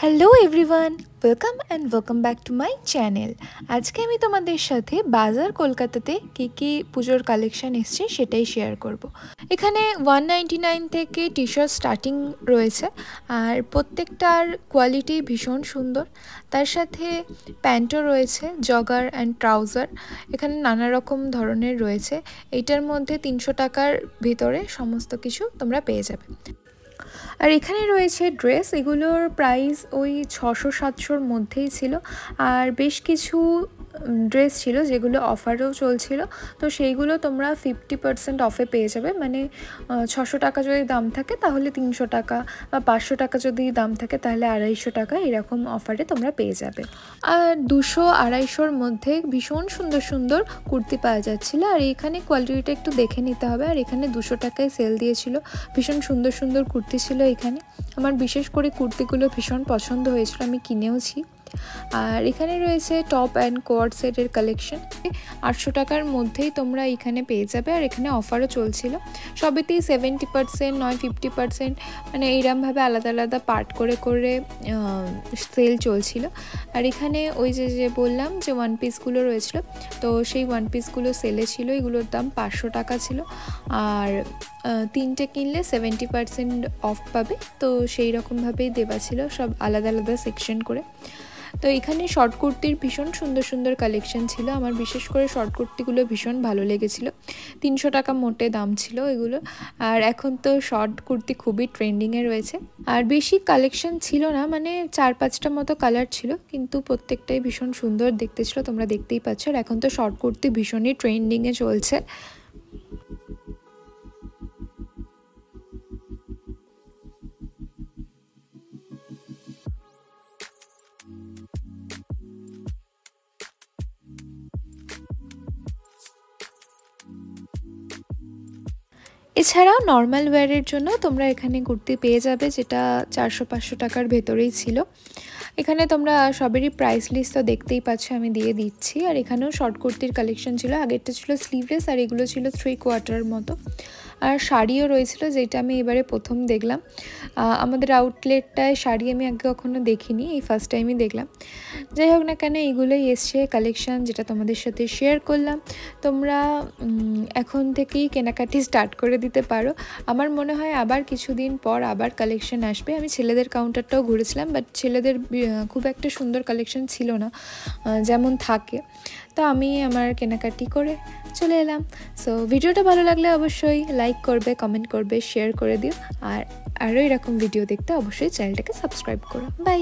Hello everyone, welcome back to my channel. আজকে আমি তোমাদের সাথে বাজার কলকাতাতে কী কী পুজোর কালেকশান এসছে সেটাই শেয়ার করব। এখানে 199 থেকে টি শার্ট স্টার্টিং রয়েছে, আর প্রত্যেকটার কোয়ালিটি ভীষণ সুন্দর। তার সাথে প্যান্টও রয়েছে, জগার অ্যান্ড ট্রাউজার এখানে নানা রকম ধরনের রয়েছে। এইটার মধ্যে 300 টাকার ভিতরে সমস্ত কিছু তোমরা পেয়ে যাবে। আর এখানে রয়েছে ড্রেস, এগুলোর প্রাইস ওই 600-700-র মধ্যেই ছিল। আর বেশ কিছু ড্রেস ছিল যেগুলো অফারেও চলছিল, তো সেইগুলো তোমরা 50% অফে পেয়ে যাবে। মানে 600 টাকা যদি দাম থাকে তাহলে 300 টাকা, বা 500 টাকা যদি দাম থাকে তাহলে 250 টাকা, এরকম অফারে তোমরা পেয়ে যাবে। আর 200-250-র মধ্যে ভীষণ সুন্দর সুন্দর কুর্তি পাওয়া যাচ্ছিলো। আর এখানে কোয়ালিটিটা একটু দেখে নিতে হবে। আর এখানে 200 টাকায় সেল দিয়েছিল, ভীষণ সুন্দর সুন্দর কুর্তি ছিল এখানে। আমার বিশেষ করে কুর্তিগুলো ভীষণ পছন্দ হয়েছিল, আমি কিনেওছি। আর এখানে রয়েছে টপ অ্যান্ড কোয়ার্ড সেটের কালেকশন, 800 টাকার মধ্যেই তোমরা এখানে পেয়ে যাবে। আর এখানে অফারও চলছিল, সবেতেই 70%, নয় 50%, মানে এইরকমভাবে আলাদা আলাদা পার্ট করে করে সেল চলছিল। আর এখানে ওই যে বললাম যে ওয়ান পিসগুলো রয়েছিল, তো সেই ওয়ান পিসগুলো সেলে ছিল। এগুলোর দাম 500 টাকা ছিল, আর 3টে কিনলে 70% অফ পাবে। তো সেই রকমভাবেই দেওয়া ছিল, সব আলাদা আলাদা সেকশন করে। তো এখানে শর্ট কুর্তির ভীষণ সুন্দর সুন্দর কালেকশন ছিল। আমার বিশেষ করে শর্ট কুর্তিগুলো ভীষণ ভালো লেগেছিলো। 300 টাকা মোটে দাম ছিল এগুলো। আর এখন তো শর্ট কুর্তি খুবই ট্রেন্ডিংয়ে রয়েছে। আর বেশি কালেকশন ছিল না, মানে 4-5টা মতো কালার ছিল, কিন্তু প্রত্যেকটাই ভীষণ সুন্দর দেখতে ছিল, তোমরা দেখতেই পাচ্ছ। আর এখন তো শর্ট কুর্তি ভীষণই ট্রেন্ডিংয়ে চলছে। এছাড়াও নর্মাল ওয়্যারের জন্য তোমরা এখানে কুর্তি পেয়ে যাবে, যেটা 400-500 টাকার ভেতরেই ছিল। এখানে তোমরা সবেরই প্রাইস লিস্ট তো দেখতেই পাচ্ছ, আমি দিয়ে দিচ্ছি। আর এখানেও শর্ট কুর্তির কালেকশন ছিল, আগেরটা ছিল স্লিভলেস আর এগুলো ছিল 3/4 মতো। আর শাড়িও রয়েছিল, যেটা আমি এবারে প্রথম দেখলাম। আমাদের আউটলেটটায় শাড়ি আমি আগে কখনো দেখিনি, এই ফার্স্ট টাইমই দেখলাম। যাই হোক না কেন, এইগুলোই এসছে কালেকশান, যেটা তোমাদের সাথে শেয়ার করলাম। তোমরা এখন থেকেই কেনাকাটি স্টার্ট করে দিতে পারো। আমার মনে হয় আবার কিছুদিন পর আবার কালেকশান আসবে। আমি ছেলেদের কাউন্টারটাও ঘুরেছিলাম, বাট ছেলেদের খুব একটা সুন্দর কালেকশান ছিল না যেমন থাকে। তো আমি আমার কেনাকাটি করে চলে এলাম। সো ভিডিওটা ভালো লাগলে অবশ্যই লাইক করবে, কমেন্ট করবে, শেয়ার করে দিও। আর আরও এরকম ভিডিও দেখতে অবশ্যই চ্যানেলটাকে সাবস্ক্রাইব করো। বাই।